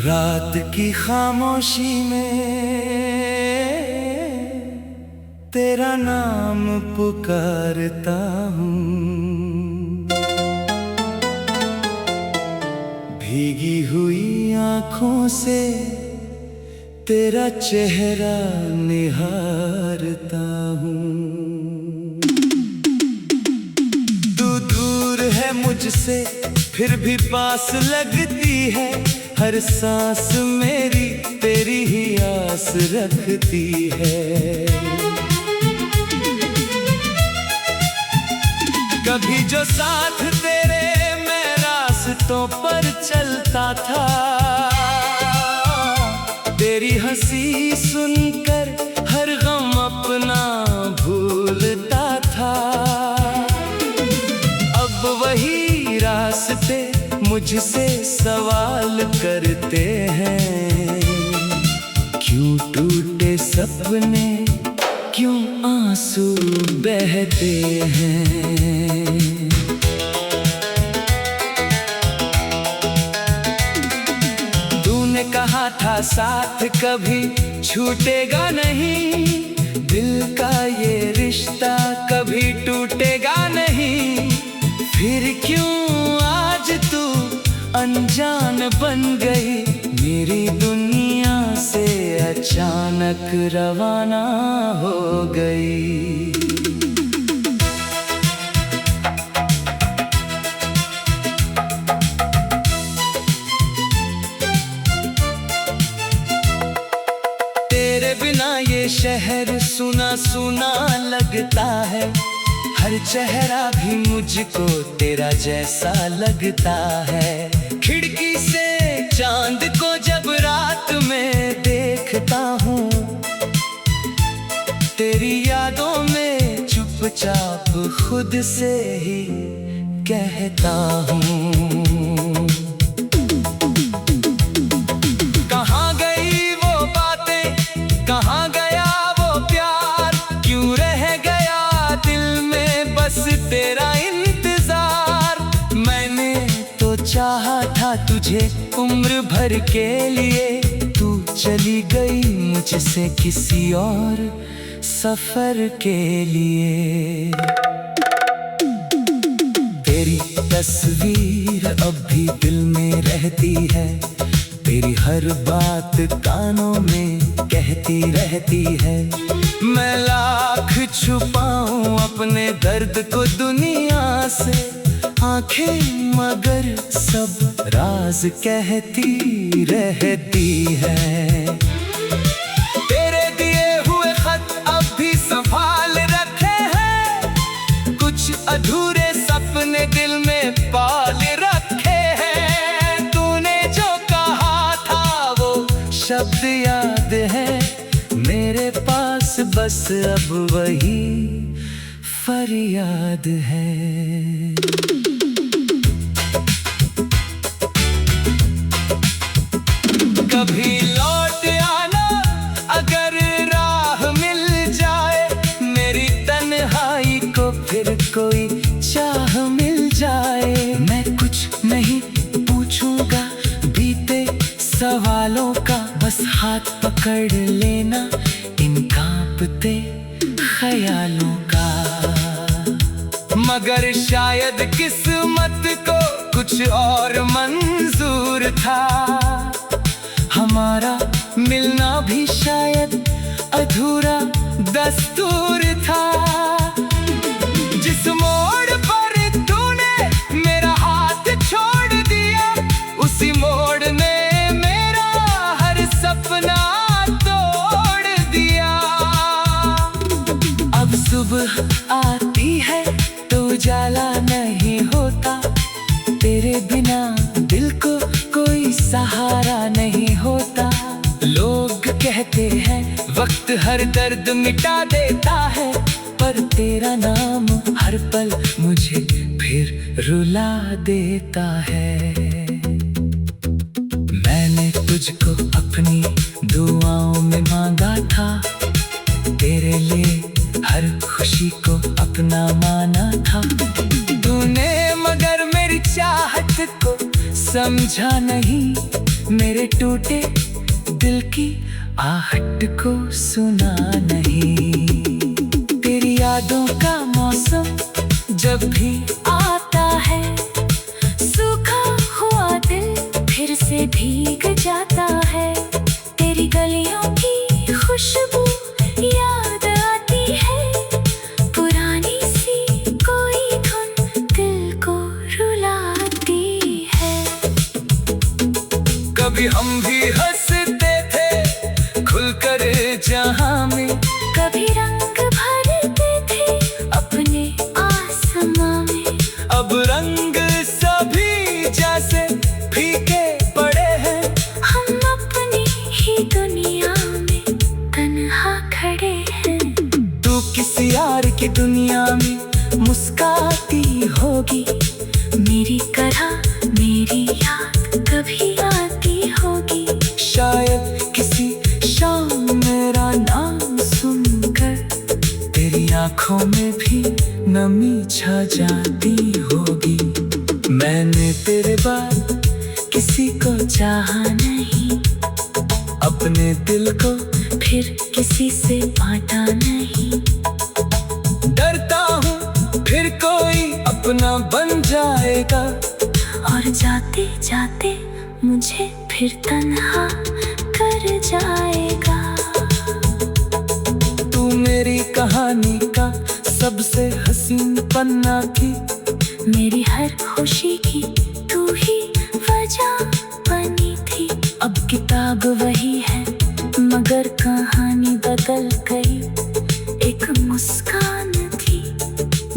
रात की खामोशी में तेरा नाम पुकारता हूँ। भीगी हुई आँखों से तेरा चेहरा निहारता हूँ। तू दूर है मुझसे फिर भी पास लगती है, हर सांस मेरी तेरी ही आस रखती है। कभी जो साथ तेरे मैं रास्तों पर चलता था, तेरी हंसी सुनकर हर गम अपना भूलता था। अब वही रास्ते मुझसे सवाल करते हैं, क्यों टूटे सपने, क्यों आंसू बहते हैं। तूने कहा था साथ कभी छूटेगा नहीं, दिल का ये रिश्ता कभी टूटेगा नहीं। फिर क्यों आज तू अनजान बन गई, मेरी दुनिया से अचानक रवाना हो गई। तेरे बिना ये शहर सुना सुना लगता है, हर चेहरा भी मुझको तेरा जैसा लगता है। खिड़की से चांद को जब रात में देखता हूँ, तेरी यादों में चुपचाप खुद से ही कहता हूँ। कहाँ गई वो बातें, कहाँ गया वो प्यार, क्यों रह गया दिल में बस तेरा इंतजार। मैंने तो चाहा था तुझे उम्र भर के लिए, तू चली गई मुझसे किसी और सफर के लिए। तेरी तस्वीर अब भी दिल में रहती है, तेरी हर बात कानों में कहती रहती है। मैं लाख छुपाऊं अपने दर्द को दुनिया से, आंखें मगर सब राज कहती रहती है। तेरे दिए हुए खत अब भी संभाल रखे हैं, कुछ अधूरे सपने दिल में पाल रखे हैं। तूने जो कहा था वो शब्द याद है मेरे पास, बस अब वही फरियाद है। कभी लौट आना अगर राह मिल जाए, मेरी तन्हाई को फिर कोई चाह मिल जाए। मैं कुछ नहीं पूछूंगा बीते सवालों का, बस हाथ पकड़ लेना इन कांपते ख्यालों का। मगर शायद किस्मत को कुछ और मंजूर था, हमारा मिलना भी शायद अधूरा दस्तूर था। जिस मोड़ पर तूने मेरा हाथ छोड़ दिया, उसी मोड़ ने मेरा हर सपना तोड़ दिया। अब सुबह आती है तो उजाला नहीं होता, तेरे बिना दिल को कोई सहारा नहीं होता। लोग कहते हैं वक्त हर दर्द मिटा देता है, पर तेरा नाम हर पल मुझे फिर रुला देता है। मैंने तुझको अपनी दुआओं में मांगा था, तेरे लिए हर खुशी को अपना माना था। तूने मगर मेरी चाहत को समझा नहीं, मेरे टूटे दिल की आहट को सुना नहीं। तेरी यादों का मौसम जब भी आता है, सूखा हुआ दिल फिर से भीग जाता है। तेरी गलियों की खुशबू याद आती है, पुरानी सी कोई धुन दिल को रुलाती है। कभी हम भी हंसते थे खुलकर जहां में, कभी रंग भरते थे अपने आसमां में। अब रंग सभी जैसे फीके पड़े हैं, हम अपनी ही दुनिया में तन्हा खड़े हैं। तू किसी यार की दुनिया में मुस्काती होगी, मेरी तरह मेरी याद कभी आती होगी। शायद किसी शाम मेरा नाम सुनकर तेरी आंखों में भी नमी छा जाती होगी। मैंने तेरे बाद किसी को चाहा नहीं, अपने दिल को फिर किसी से बांटा नहीं। डरता हूँ फिर कोई अपना बन जाएगा, और जाते जाते मुझे फिर तन्हा कर जाएगा। तू मेरी कहानी का सबसे हसीन पन्ना थी, मेरी हर खुशी की तू ही वजह बनी थी। अब किताब वही है मगर कहानी बदल गई, एक मुस्कान थी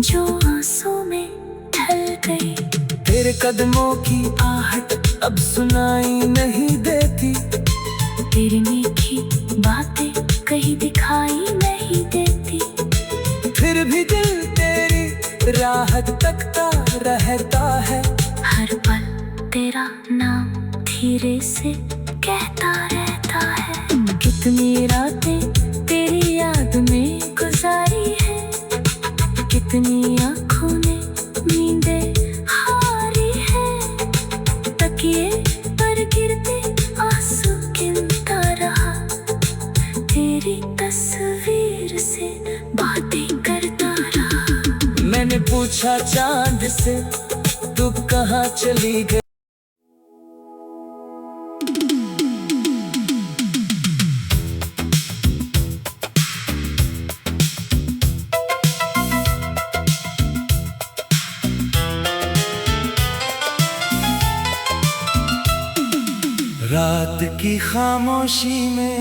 जो आंसू में ढल गई। तेरे कदमों की आहट अब सुनाई नहीं देती, तेरी मीठी बातें कहीं दिखाई नहीं देती। फिर भी दिल तेरी राहत तकता रहता है, हर पल तेरा नाम धीरे से कहता रहता है। कितनी रातें तेरी याद में गुजारी है, कितनी आँखों ने नींदें हारी है। तकिए पर गिरते आंसू गिनता रहा, तेरी तस्वीर से बातें करता रहा। मैंने पूछा चांद से तू कहाँ चली गई। रात की खामोशी में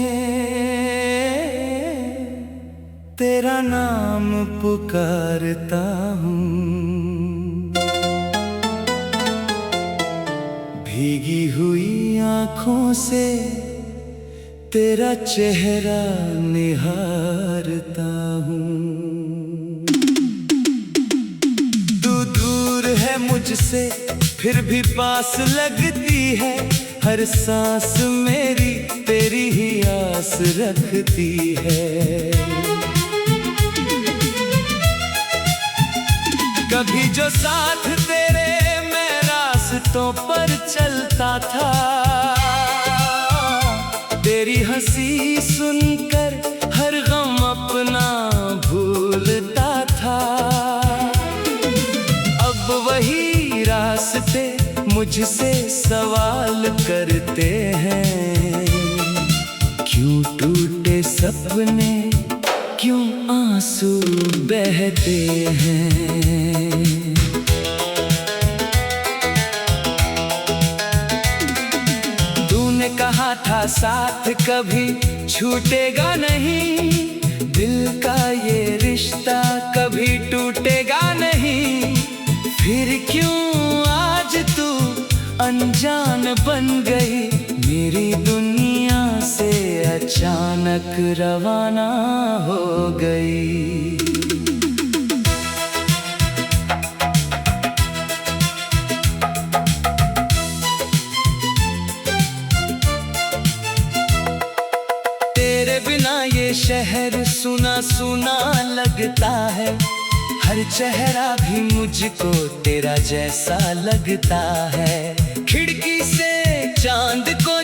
तेरा नाम पुकारता हूँ, भीगी हुई आँखों से तेरा चेहरा निहारता हूँ। तू दूर है मुझसे फिर भी पास लगती है, हर सांस मेरी तेरी ही आस रखती है। कभी जो साथ तेरे मैं रास्तों पर चलता था, तेरी हंसी सुनकर हर गम अपना भूलता था। अब वही रास्ते मुझसे सवाल करते हैं, क्यों टूटे सपने क्यों आंसू बहते हैं। तूने कहा था साथ कभी छूटेगा नहीं, दिल का ये रिश्ता कभी टूटेगा नहीं। फिर क्यों आज तू अनजान बन गई, मेरी दुनिया से अचानक रवाना हो गई। तेरे बिना ये शहर सुना सुना लगता है, हर चेहरा भी मुझको तेरा जैसा लगता है। खिड़की से चांद को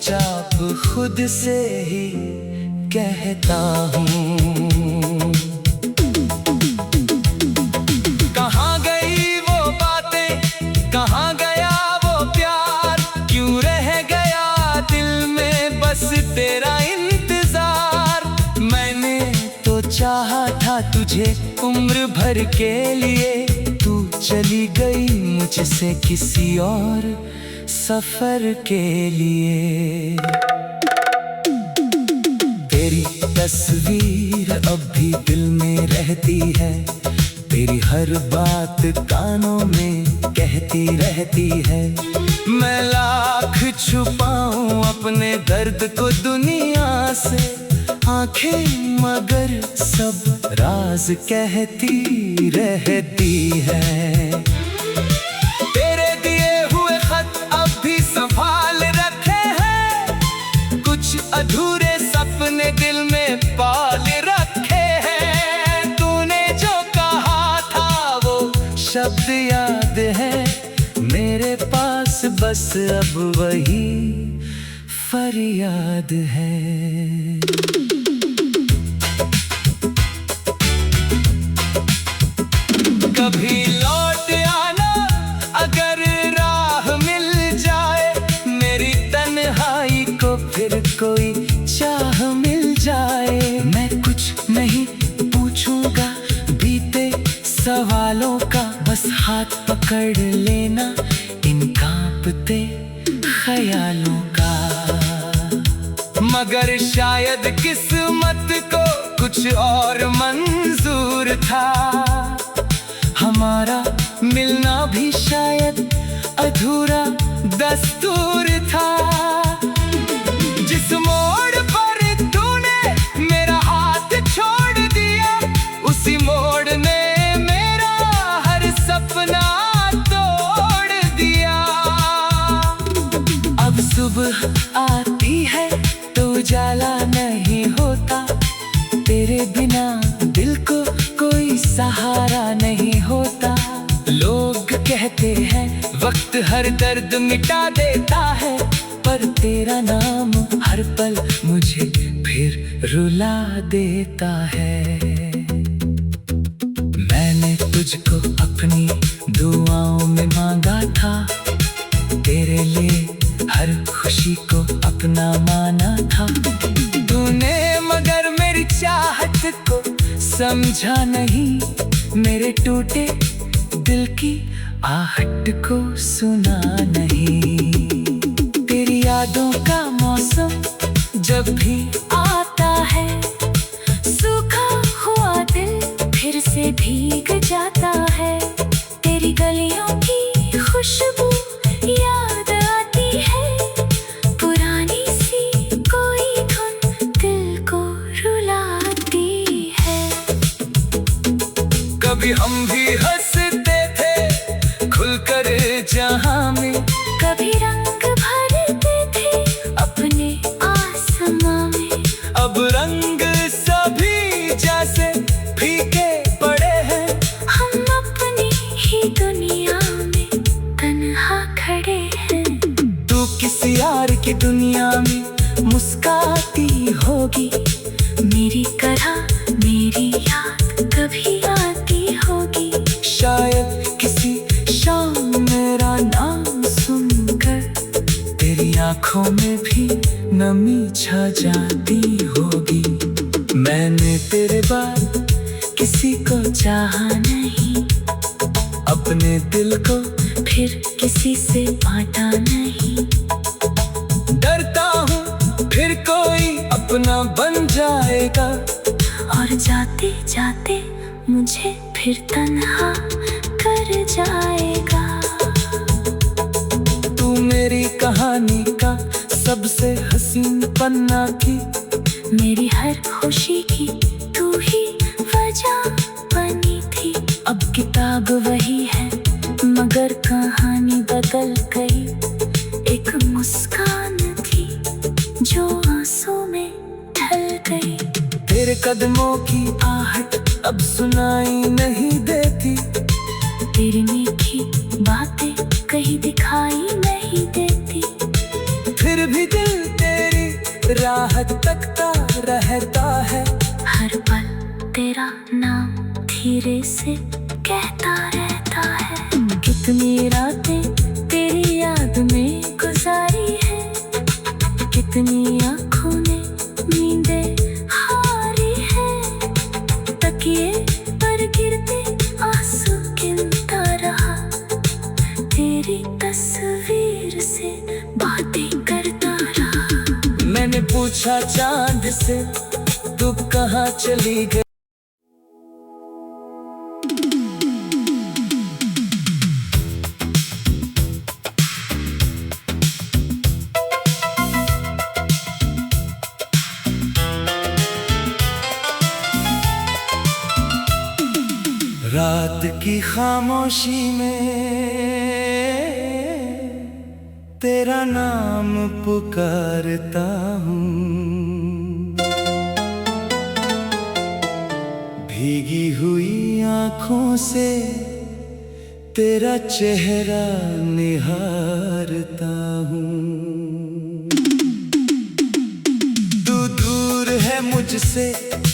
चुपचाप खुद से ही कहता हूँ। कहाँ गई वो बातें, कहाँ गया वो प्यार, क्यों रह गया दिल में बस तेरा इंतजार। मैंने तो चाहा था तुझे उम्र भर के लिए, तू चली गई मुझसे किसी और सफर के लिए। तेरी तस्वीर अब भी दिल में रहती है, तेरी हर बात कानों में कहती रहती है। मैं लाख छुपाऊं अपने दर्द को दुनिया से, आंखें मगर सब राज कहती रहती है। तेरे दिए हुए खत अब भी संभाल रखे हैं, कुछ अधूरे सपने दिल में पाल रखे हैं। तूने जो कहा था वो शब्द याद है मेरे पास, बस अब वही फरियाद है। कभी लौट आना अगर राह मिल जाए, मेरी तन्हाई को फिर कोई चाह मिल जाए। मैं कुछ नहीं पूछूंगा बीते सवालों का, बस हाथ पकड़ लेना इन कांपते ख्यालों का। मगर शायद किस्मत को कुछ और मंजूर था, हमारा मिलना भी शायद अधूरा दस्तूर था। जिस मोड़ पर तूने मेरा हाथ छोड़ दिया, उसी मोड़ ने मेरा हर सपना तोड़ दिया। अब सुबह आती है तो उजाला नहीं होता, तेरे बिना दिल को कोई सहारा नहीं होता। लोग कहते हैं वक्त हर दर्द मिटा देता है, पर तेरा नाम हर पल मुझे फिर रुला देता है। मैंने तुझको अपनी दुआओं में मांगा था, तेरे लिए हर खुशी को अपना माना था। तूने मगर मेरी चाहत को समझा नहीं, मेरे टूटे दिल की आहट को सुना नहीं। तेरी यादों का मौसम जब भी आता है, सूखा हुआ दिल फिर से भीग जाता है। तेरी गलियों की खुशबू याद आती है, पुरानी सी कोई धुन दिल को रुलाती है। कभी हम भी हंसते थे खुलकर जहां में, कभी रंग भरते थे अपने आसमां में। अब रंग सभी जैसे फीके पड़े हैं, हम अपनी ही दुनिया में तन्हा खड़े हैं। तू किसी यार की दुनिया में मुस्काती होगी, मेरी तरह मेरी याद कभी आती होगी। शायद किसी शाम मेरा नाम सुनकर तेरी आंखों में भी नमी छा जाती होगी। मैंने तेरे बाद किसी को चाहा नहीं, अपने दिल को फिर किसी से बांटा नहीं। डरता हूँ फिर कोई अपना बन जाएगा, और जाते जाते मुझे फिर तन्हा कर जाएगा। तू मेरी कहानी का सबसे हसीन पन्ना थी, मेरी हर खुशी की तू ही वजह बनी थी। अब किताब वही है मगर कहानी बदल गई, एक मुस्कान थी जो आंसू में ढल गई। तेरे कदमों की आहट अब सुनाई नहीं देती, तेरी मीठी बातें कहीं दिखाई नहीं देती। फिर भी दिल नाम धीरे से कहता रहता है। कितनी रातें तेरी याद में गुजारी है, कितनी आँखों ने नींदें हारी है। तकिए पर गिरते आंसू गिनता रहा, तेरी तस्वीर से बातें करता रहा। मैंने पूछा चांद से तू कहाँ चली गई। रात की खामोशी में तेरा नाम पुकारता हूँ, भीगी हुई आँखों से तेरा चेहरा निहारता हूँ। तू दूर है मुझसे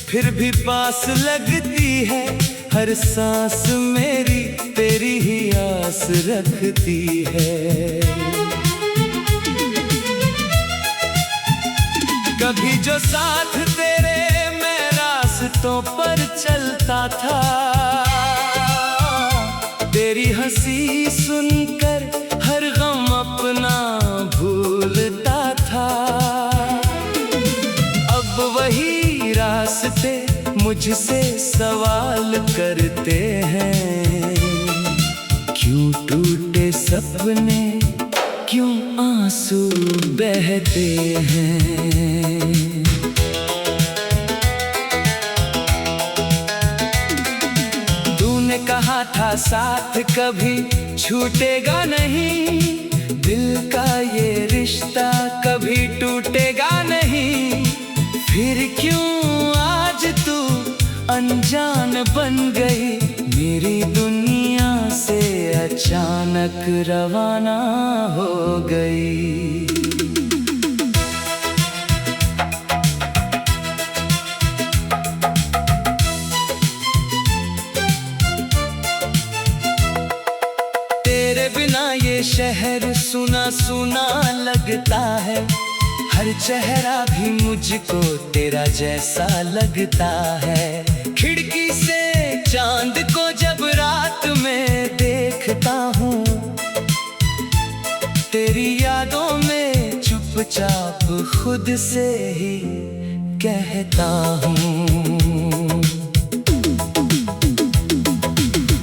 फिर भी पास लगती है, हर सांस मेरी तेरी ही आस रखती है। कभी जो साथ तेरे मैं रास्तों पर चलता था, तेरी हंसी सुनकर हर गम अपना भूलता था। अब वही रास्ते मुझसे सवाल करते हैं, क्यों टूटे सपने, क्यों आंसू बहते हैं। तूने कहा था साथ कभी छूटेगा नहीं, दिल का ये रिश्ता कभी टूटेगा नहीं। फिर क्यों आज तू अनजान बन गई, मेरी दुनिया से अचानक रवाना हो गई। तेरे बिना ये शहर सुना सुना लगता है, हर चेहरा भी मुझको तेरा जैसा लगता है। खिड़की से चांद को जब रात में देखता हूँ, तेरी यादों में चुपचाप खुद से ही कहता हूँ।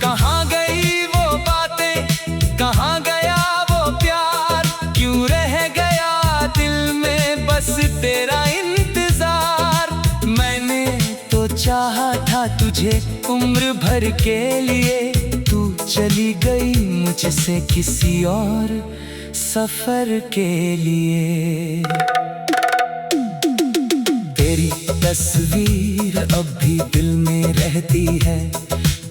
कहाँ गई वो बातें, कहाँ गया वो प्यार, क्यों रह गया दिल में बस तेरा इंतजार। मैंने तो चाहा था तुझे उम्र भर के लिए, तू चली गई मुझसे किसी और सफर के लिए। तेरी तस्वीर अब भी दिल में रहती है,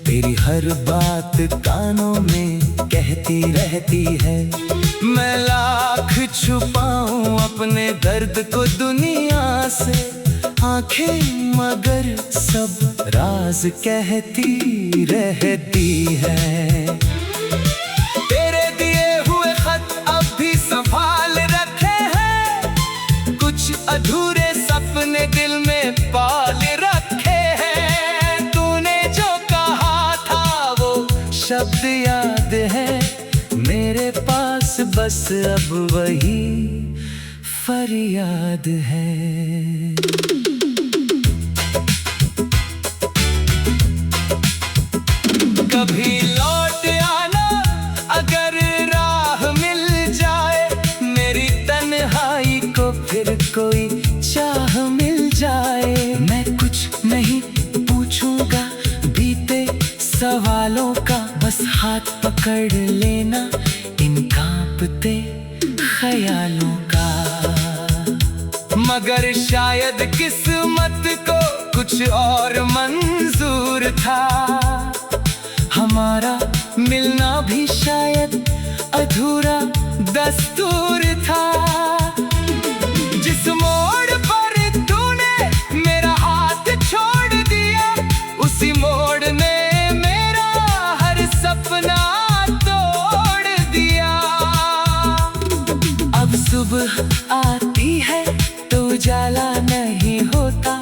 तेरी हर बात कानों में कहती रहती है। मैं लाख छुपाऊं अपने दर्द को दुनिया से, आंखें मगर सब राज कहती रहती है। तेरे दिए हुए खत अब भी संभाल रखे हैं, कुछ अधूरे सपने दिल में पाल रखे हैं। तूने जो कहा था वो शब्द याद है मेरे पास, बस अब वही फरियाद है। कभी लौट आना अगर राह मिल जाए, मेरी तन्हाई को फिर कोई चाह मिल जाए। मैं कुछ नहीं पूछूंगा बीते सवालों का, बस हाथ पकड़ लेना इन कांपते ख्यालों का। मगर शायद किस्मत को कुछ और मंजूर था, हमारा मिलना भी शायद अधूरा दस्तूर था। जिस मोड़ पर तूने मेरा हाथ छोड़ दिया, उसी मोड़ उजाला नहीं होता,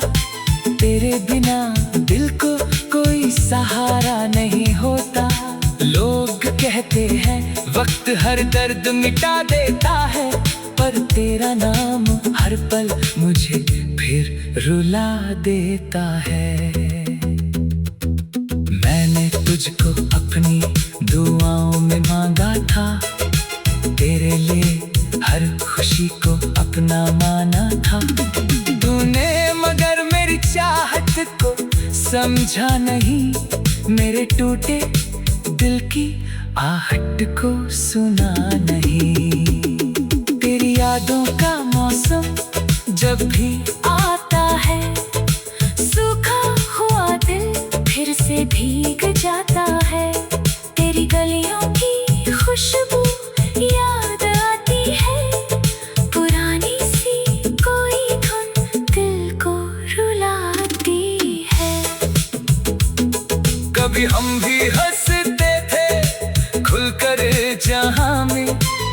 तेरे बिना दिल को कोई सहारा नहीं होता। लोग कहते हैं वक्त हर दर्द मिटा देता है, पर तेरा नाम हर पल मुझे फिर रुला देता है। मैंने तुझको अपनी दुआओं में मांगा था, तेरे लिए हर खुशी को अपना माना था। तूने मगर मेरी चाहत को समझा नहीं, मेरे टूटे दिल की आहट को सुना नहीं। तेरी यादों का मौसम जब भी आता है, सूखा हुआ दिल फिर से भीग जाता है। तेरी गलियों की खुशबू याद आती है, पुरानी सी कोई धुन दिल को रुलाती है। कभी हम भी हंसते थे खुलकर जहां में,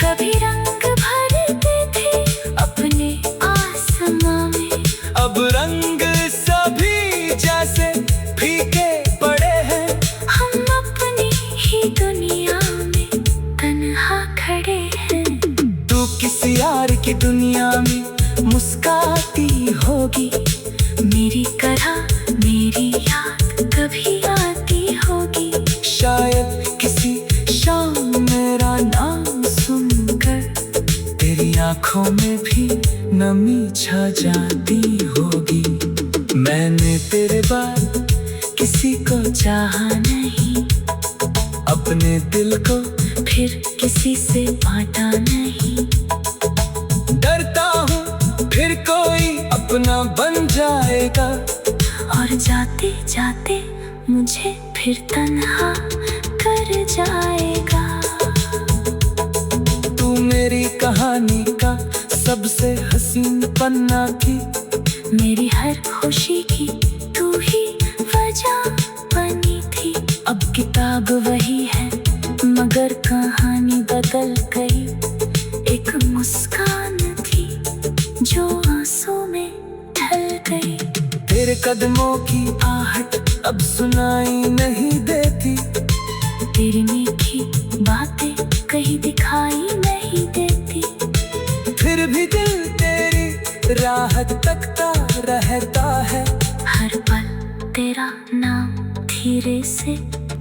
कभी रंग भरते थे अपने आसमां में। अब रंग सभी जैसे फीके पड़े हैं, हम अपनी ही दुनिया में तन्हा खड़े हैं। तू किसी यार की दुनिया में मुस्काती होगी, मेरी तरह मेरी याद कभी आती होगी। शायद किसी शाम मेरा नाम सुनकर तेरी आंखों में भी नमी छा जाती होगी। मैंने तेरे बाद किसी को चाहा नहीं, अपने दिल को फिर किसी से बांटा नहीं। डरता हूँ फिर कोई अपना बन जाएगा, और जाते जाते मुझे फिर तन्हा कर जाएगा। तू मेरी कहानी का सबसे हसीन पन्ना थी, मेरी हर खुशी की तू ही वजह बनी थी। अब किताब वही है मगर कहानी बदल गई। एक मुस्कान थी जो आंसू में ढल गई। तेरे कदमों की आहट अब सुनाई नहीं देती, तेरी मीठी बातें कहीं दिखाई नहीं देती। फिर भी दिल तेरी राहत तकता रहता है। हर पल तेरा नाम धीरे से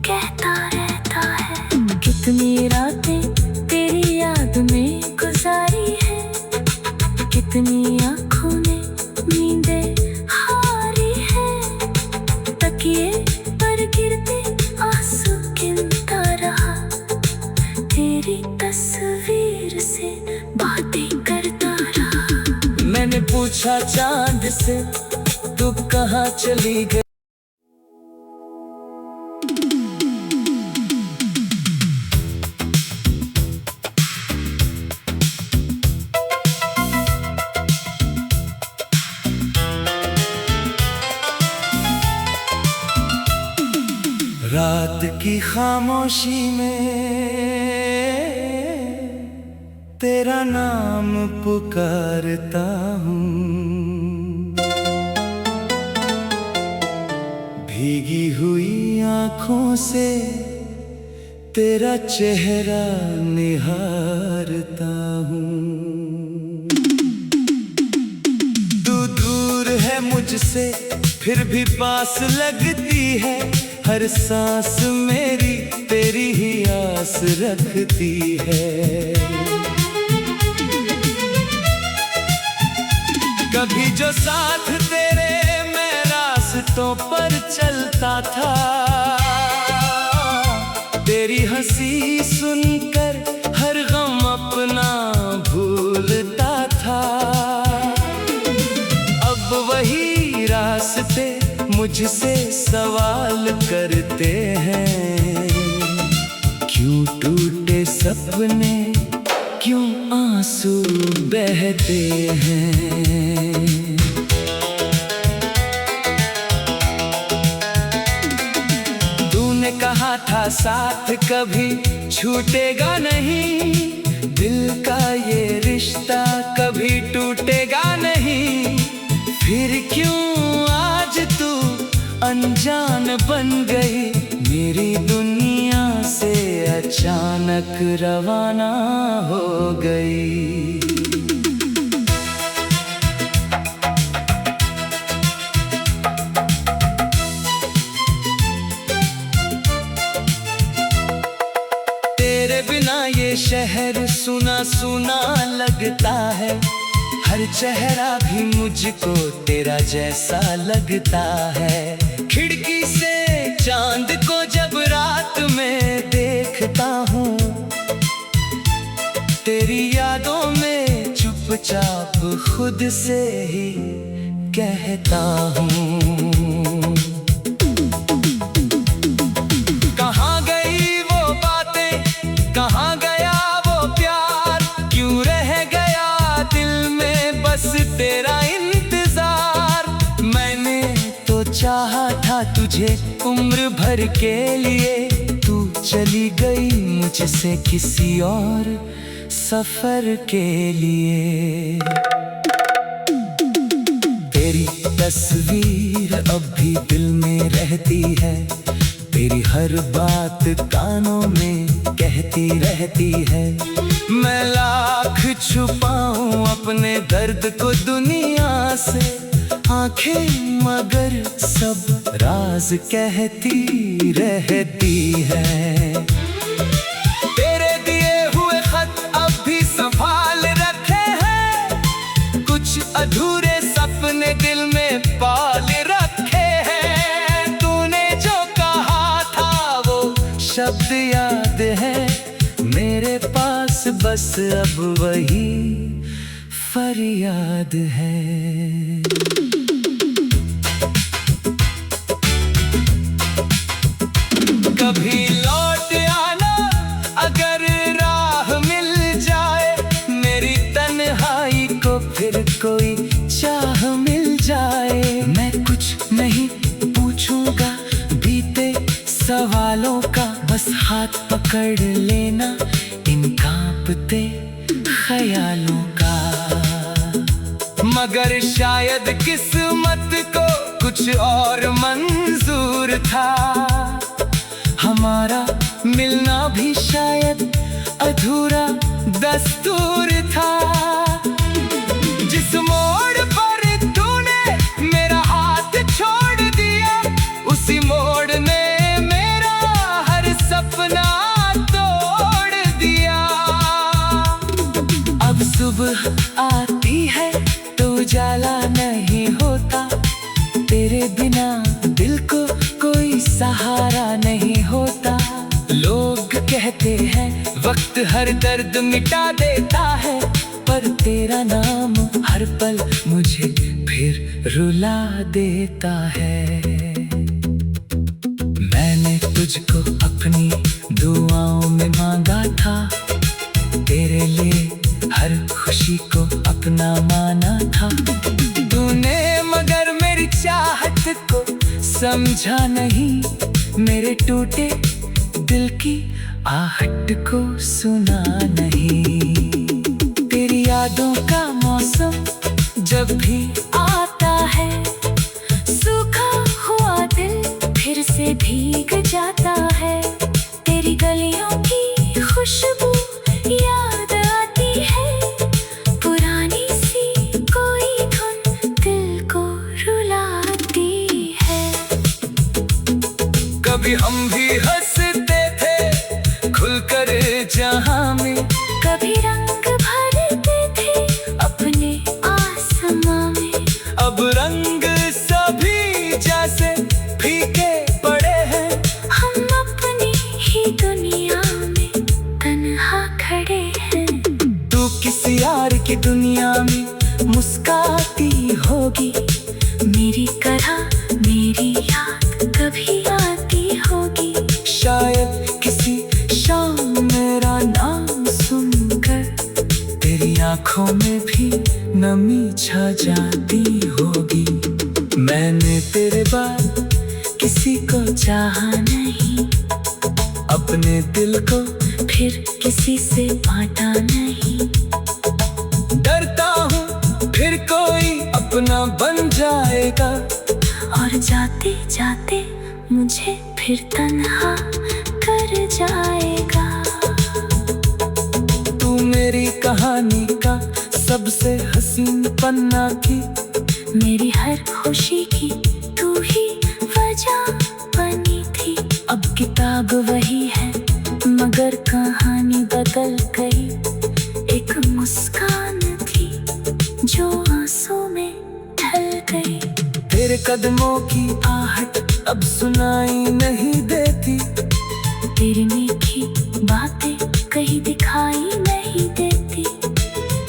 कहता रहता है। कितनी रातें तेरी याद में गुजारी है, कितनी आँखों ने नींदें हारी है। तकिए पर गिरते आंसू गिनता रहा, तेरी तस्वीर से बातें करता रहा। मैंने पूछा चांद से तू कहाँ चली गई। रात की खामोशी में तेरा नाम पुकारता हूँ, भीगी हुई आँखों से तेरा चेहरा निहारता हूँ। तू दूर है मुझसे फिर भी पास लगती है, हर सांस मेरी तेरी ही आस रखती है। कभी जो साथ तेरे मैं रास्तों पर चलता था, तेरी हंसी सुनकर हर गम अपना भूलता था। अब वही रास्ते मुझसे सवाल करते हैं, क्यों टूटे सपने, क्यों आंसू बहते हैं। तूने कहा था साथ कभी छूटेगा नहीं, दिल का ये रिश्ता कभी टूटेगा नहीं। फिर क्यों आज तू अनजान बन गई, मेरी दुनिया से अचानक रवाना हो गई। तेरे बिना ये शहर सुना सुना लगता है, हर चेहरा भी मुझको तेरा जैसा लगता है। खिड़की से चांद को जब रात में देखता हूँ, तेरी यादों में चुपचाप खुद से ही कहता हूँ। कहाँ गई वो बातें, कहाँ गया वो प्यार, क्यों रह गया दिल में बस तेरा इंतजार। मैंने तो चाहा था तुझे उम्र भर के लिए, तू चली गई मुझसे किसी और सफर के लिए। तेरी तस्वीर अब भी दिल में रहती है, तेरी हर बात कानों में कहती रहती है। मैं लाख छुपाऊं अपने दर्द को दुनिया से, आंखें मगर सब राज कहती रहती है। तेरे दिए हुए खत अब भी संभाल रखे हैं, कुछ अधूरे सपने दिल में पाल रखे हैं। तूने जो कहा था वो शब्द याद है, मेरे पास बस अब वही फरियाद है। कभी लौट आना अगर राह मिल जाए, मेरी तन्हाई को फिर कोई चाह मिल जाए। मैं कुछ नहीं पूछूंगा बीते सवालों का, बस हाथ पकड़ लेना इन कांपते ख्यालों का। मगर शायद किस्मत को कुछ और मंजूर था, हमारा मिलना भी शायद अधूरा दस्तूर था। जिस मोड़ पर तूने मेरा हाथ छोड़ दिया, उसी मोड़ ने मेरा हर सपना तोड़ दिया। अब सुबह आती है तो उजाला नहीं होता, तेरे बिना दिल को कोई सहारा नहीं होता। लोग कहते हैं वक्त हर दर्द मिटा देता है, पर तेरा नाम हर पल मुझे फिर रुला देता है। मैंने तुझको अपनी दुआओं में मांगा था, तेरे लिए हर खुशी को अपना माना था। तूने मगर मेरी चाहत को समझा नहीं, मेरे टूटे दिल की आहट को सुना नहीं। तेरी यादों का मौसम जब भी आता है, सूखा हुआ दिल फिर से भीग जाता है। तेरी गलियों की खुशबू याद आती है, पुरानी सी कोई धुन दिल को रुलाती है। कभी हम भी हंसते थे खुलकर जहां में, कभी रंग भरते थे अपने आसमां में। अब रंग सभी जैसे फीके पड़े हैं, हम अपनी ही दुनिया में तन्हा खड़े हैं। तू किसी यार की दुनिया में मुस्काती होगी, मेरी तरह मेरी याद कभी आती होगी। शायद किसी शाम मेरा नाम सुनकर तेरी आंखों में भी नमी छा जाती होगी। मैंने तेरे बाद किसी को चाहा नहीं, अपने दिल को फिर किसी से बांटा नहीं। डरता हूँ फिर कोई अपना बन जाए, फिर तन्हा कर जाएगा। तू मेरी कहानी का सबसे हसीन पन्ना थी, मेरी हर खुशी की तू ही वजह बनी थी। अब किताब वही है मगर कहानी बदल गई। एक मुस्कान थी जो आंसू में ढल गई। तेरे कदमों की आहट अब सुनाई नहीं देती, तेरी मीठी बातें कहीं दिखाई नहीं देती।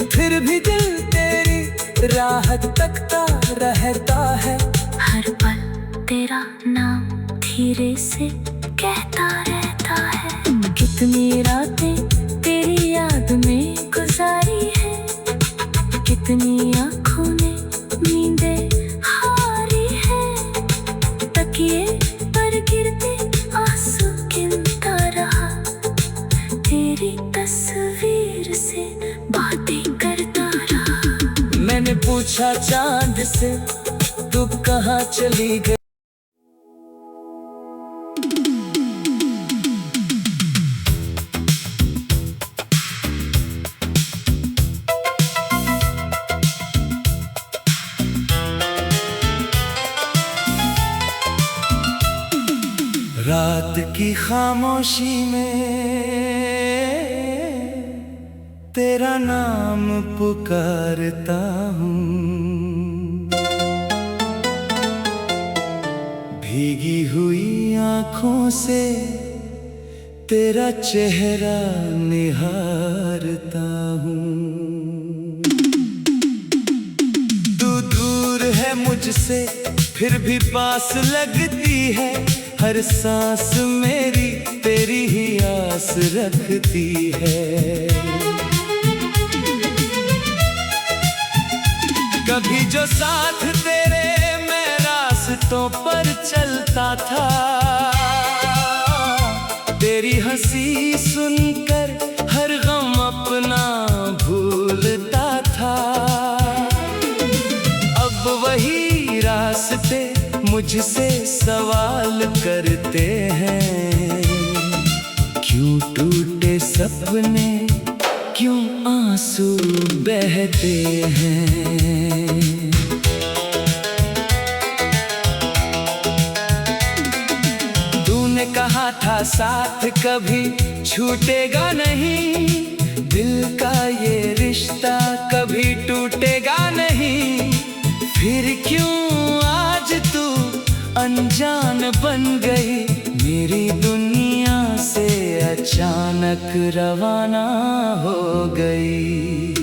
फिर भी दिल तेरी राह तकता रहता है। हर पल तेरा नाम धीरे से कहता रहता है। कितनी रातें तेरी याद में गुजारी है, कितनी आँखों ने नींदें हारी है। तकिए पर गिरते आंसू गिनता रहा, तेरी तस्वीर से बातें करता रहा। मैंने पूछा चांद से तू कहाँ चली गई। रात की खामोशी में तेरा नाम पुकारता हूँ। भीगी हुई आँखों से तेरा चेहरा निहारता हूँ। तू दूर है मुझसे फिर भी पास लगती है। हर सांस मेरी तेरी ही आस रखती है। कभी जो साथ तेरे मैं रास्तों पर चलता था, तेरी हंसी सुनकर हर गम अपना भूलता था। अब वही रास्ते मुझसे सवाल करते हैं, क्यों टूटे सपने, क्यों आंसू बहते हैं। तूने कहा था साथ कभी छूटेगा नहीं, दिल का ये रिश्ता कभी टूटेगा नहीं। फिर क्यों आज तू अनजान बन गई, मेरी दुनिया से अचानक रवाना हो गई।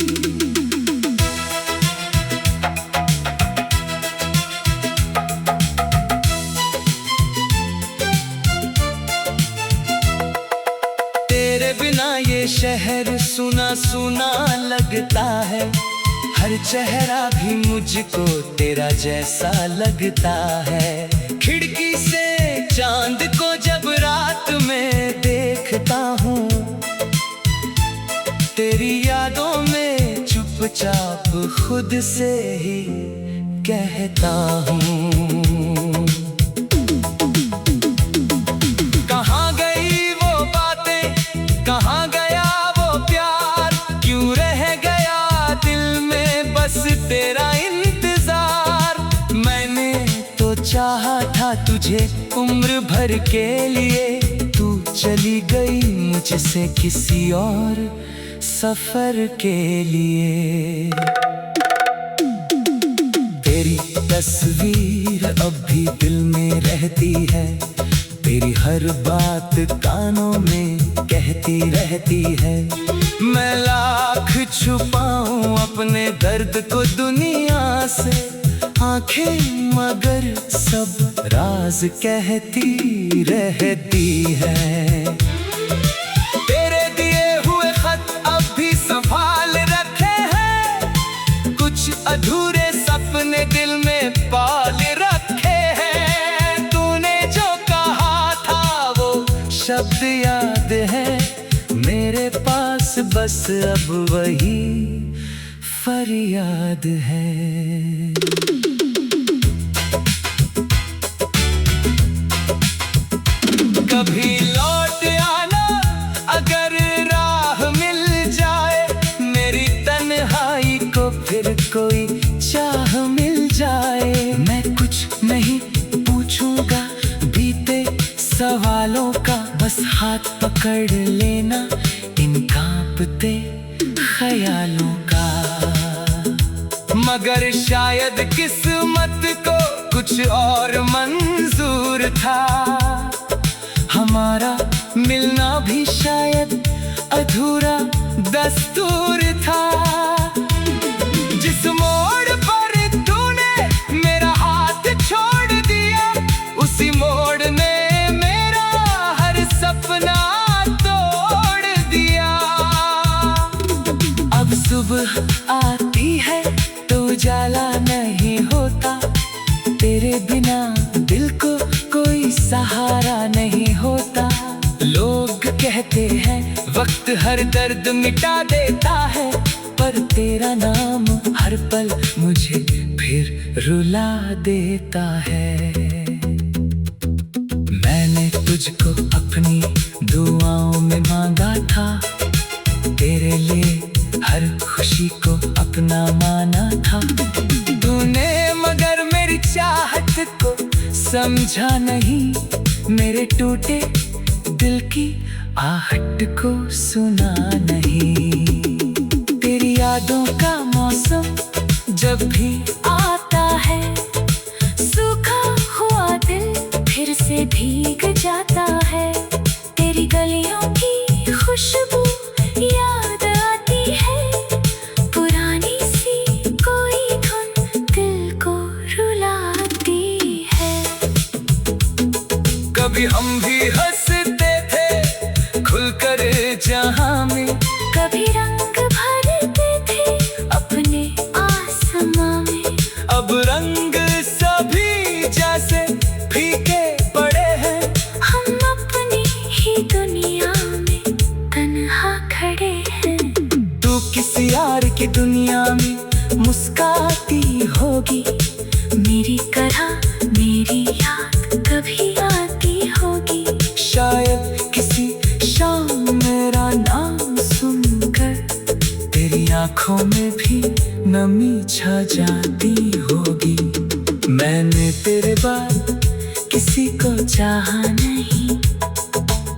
तेरे बिना ये शहर सुना सुना लगता है। हर चेहरा भी मुझको तेरा जैसा लगता है। खिड़की से चांद को जब रात में देखता हूँ, तेरी यादों में चुपचाप खुद से ही कहता हूँ। कहाँ गई वो बातें, कहाँ गया वो प्यार, क्यों रह गया दिल में बस तेरा इंतजार। मैंने तो चाहा था तुझे उम्र भर के लिए, तू चली गई मुझसे किसी और सफर के लिए। तेरी तस्वीर अब भी दिल में रहती है, तेरी हर बात कानों में कहती रहती है। मैं लाख छुपाऊं अपने दर्द को दुनिया से, आंखें मगर सब राज कहती रहती है। तेरे दिए हुए खत अब भी संभाल रखे हैं, कुछ अधूरे सपने दिल में पाल रखे हैं। तूने जो कहा था वो शब्द याद है मेरे पास, बस अब वही फरियाद है। कभी लौट आना अगर राह मिल जाए, मेरी तन्हाई को फिर कोई चाह मिल जाए। मैं कुछ नहीं पूछूंगा बीते सवालों का, बस हाथ पकड़ लेना इन कांपते ख्यालों का। मगर शायद किस्मत को कुछ और मंजूर था, हमारा मिलना भी शायद अधूरा दस्तूर था। जिस मोड़ पर तूने मेरा हाथ छोड़ दिया, उसी मोड़ ने मेरा हर सपना तोड़ दिया। अब सुबह आती है तो उजाला नहीं होता, तेरे बिना दिल को कोई सहारा नहीं होता। लोग कहते हैं वक्त हर दर्द मिटा देता है, पर तेरा नाम हर पल मुझे फिर रुला देता है। मैंने तुझको अपनी दुआओं में मांगा था, तेरे लिए हर खुशी को अपना माना था। तूने मगर मेरी चाहत को समझा नहीं, मेरे टूटे दिल की आहट को सुना नहीं। तेरी यादों का मौसम जब भी आता है, सूखा हुआ दिल फिर से भीग जाता है। तेरी गलियों की खुशबू याद आती है, पुरानी सी कोई धुन दिल को रुलाती है। कभी हम भी हंसते थे खुलकर जहां में, कभी रंग भरते थे अपने आसमां में। अब रंग सभी जैसे फीके पड़े हैं, हम अपनी ही दुनिया में तन्हा खड़े हैं। तू किसी यार की दुनिया में मुस्काती होगी, मेरी तरह मेरी याद कभी आती होगी। शायद किसी शाम मेरा नाम सुनकर तेरी आंखों में भी नमी छा जाती होगी। मैंने तेरे बाद किसी को चाहा नहीं,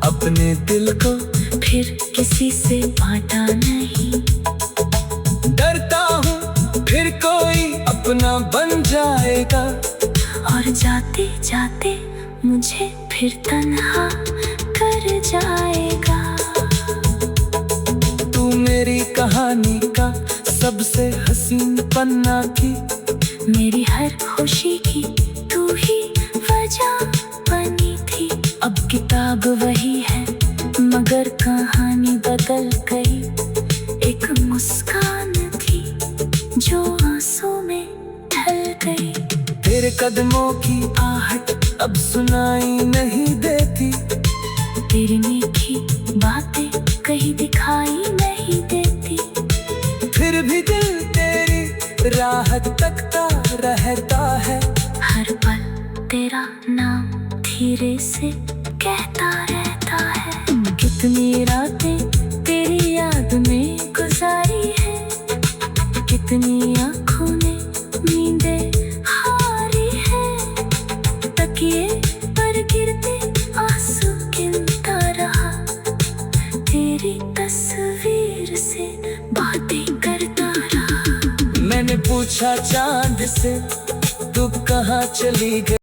अपने दिल को फिर किसी से बांटा नहीं। डरता हूँ फिर कोई अपना बन जाएगा, और जाते जाते मुझे फिर तन्हा कर जाएगा। तू मेरी कहानी का सबसे हसीन पन्ना थी, मेरी हर खुशी की तू ही वजह बनी थी। अब किताब वही है मगर कहानी बदल गई। एक मुस्कान थी जो आंसू में ढल गई। तेरे कदमों की आहट अब सुनाई नहीं देती, तेरी मीठी बातें कहीं दिखाई नहीं देती। फिर भी दिल तेरी राह तकता रहता है। हर पल तेरा नाम धीरे से कहता रहता है। कितनी रातें तेरी याद में गुजारी है, कितनी आँखों ने नींदें हारी है। तकिए पर गिरते आंसू गिनता रहा, तेरी तस्वीर से बातें करता रहा। मैंने पूछा चांद से तू कहाँ चली गई।